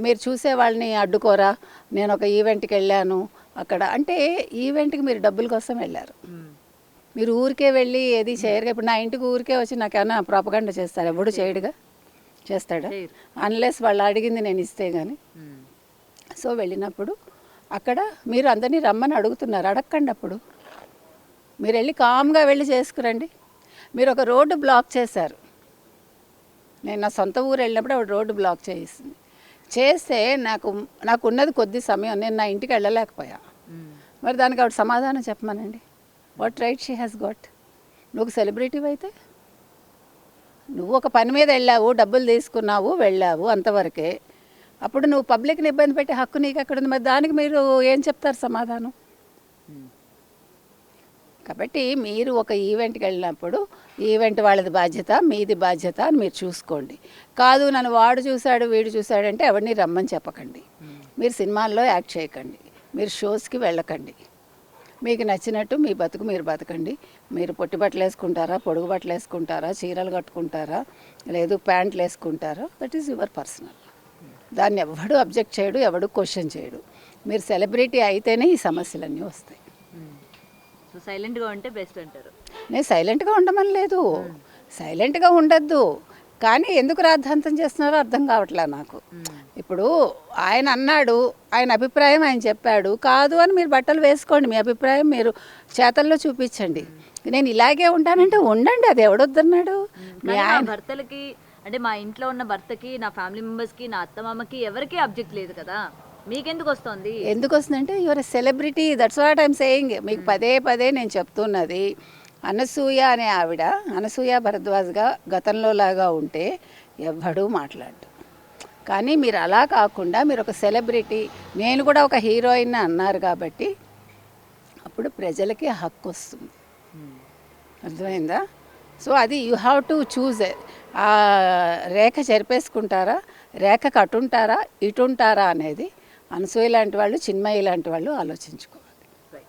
మీరు చూసే వాళ్ళని అడ్డుకోరా, నేను ఒక ఈవెంట్కి వెళ్ళాను అక్కడ అంటే ఈవెంట్కి మీరు డబ్బుల కోసం వెళ్ళారు. మీరు ఊరికే వెళ్ళి ఏది చేయరుగా. ఇప్పుడు నా ఇంటికి ఊరికే వచ్చి నాకేమైనా ప్రాపగండ చేస్తారు? ఎవడు చేయడుగా. చేస్తాడా? అన్లెస్ వాళ్ళు అడిగింది నేను ఇస్తే కానీ. సో వెళ్ళినప్పుడు అక్కడ మీరు అందరినీ రమ్మని అడుగుతున్నారు, అడగకండి. అప్పుడు మీరు వెళ్ళి కామ్గా వెళ్ళి చేసుకురండి. మీరు ఒక రోడ్డు బ్లాక్ చేశారు. నేను నా సొంత ఊరు వెళ్ళినప్పుడు ఆవిడ రోడ్డు బ్లాక్ చేసింది. చేస్తే నాకు ఉన్నది కొద్ది సమయం, నేను నా ఇంటికి వెళ్ళలేకపోయా. మరి దానికి ఆవిడ సమాధానం చెప్పమనండి. What right she has got? నువ్వు సెలబ్రిటీ అయితే నువ్వు ఒక పని మీద వెళ్ళావు, డబ్బులు తీసుకున్నావు, వెళ్ళావు, అంతవరకే. అప్పుడు నువ్వు పబ్లిక్ని ఇబ్బంది పెట్టే హక్కు నీకు ఎక్కడ ఉంది? మరి దానికి మీరు ఏం చెప్తారు సమాధానం? కాబట్టి మీరు ఒక ఈవెంట్కి వెళ్ళినప్పుడు ఈవెంట్ వాళ్ళది బాధ్యత, మీది బాధ్యత అని మీరు చూసుకోండి. కాదు నన్ను వాడు చూశాడు వీడు చూశాడంటే ఎవరిని రమ్మని చెప్పకండి. మీరు సినిమాల్లో యాక్ట్ చేయకండి, మీరు షోస్కి వెళ్ళకండి. మీకు నచ్చినట్టు మీ బతుకు మీరు బతకండి. మీరు పొట్టి బట్టలు వేసుకుంటారా, పొడుగు బట్టలు వేసుకుంటారా, చీరలు కట్టుకుంటారా, లేదు ప్యాంట్లు వేసుకుంటారా, దట్ ఈజ్ యువర్ పర్సనల్. దాన్ని ఎవడు అబ్జెక్ట్ చేయడు, ఎవడు క్వశ్చన్ చేయడు. మీరు సెలబ్రిటీ అయితేనే ఈ సమస్యలన్నీ వస్తాయి. సైలెంట్గా ఉంటే బెస్ట్ అంటారు. నేను సైలెంట్గా ఉండమని లేదు, సైలెంట్గా ఉండద్దు. కానీ ఎందుకు రాద్ధాంతం చేస్తున్నారో అర్థం కావట్లే నాకు. ఇప్పుడు ఆయన అన్నాడు, ఆయన అభిప్రాయం ఆయన చెప్పాడు. కాదు అని మీరు బట్టలు వేసుకోండి, మీ అభిప్రాయం మీరు చేతల్లో చూపించండి. నేను ఇలాగే ఉంటానంటే ఉండండి, అది ఎవడొద్దన్నాడు? మీ ఆయన భర్తలకి అంటే మా ఇంట్లో ఉన్న భర్తకి, నా ఫ్యామిలీ మెంబర్స్కి, నా అత్తమామకి ఎవరికీ అబ్జెక్ట్ లేదు కదా, మీకెందుకు వస్తుంది? ఎందుకు వస్తుందంటే your a celebrity, that's what I'm saying. మీకు పదే పదే నేను చెప్తున్నది, అనసూయ అనే ఆవిడ అనసూయ భరద్వాజ్గా గతంలో లాగా ఉంటే ఎవ్వడూ మాట్లాడు. కానీ మీరు అలా కాకుండా మీరు ఒక సెలబ్రిటీ, నేను కూడా ఒక హీరోయిన్ అన్నారు కాబట్టి అప్పుడు ప్రజలకి హక్కు వస్తుంది. అర్థమైందా? సో అది యూ హ్యావ్ టు చూజ్. ఆ రేఖ చెరిపేసుకుంటారా, రేఖ కటుంటారా, ఇటుంటారా అనేది అనసూయ లాంటి వాళ్ళు, చిన్మయి లాంటి వాళ్ళు ఆలోచించుకో.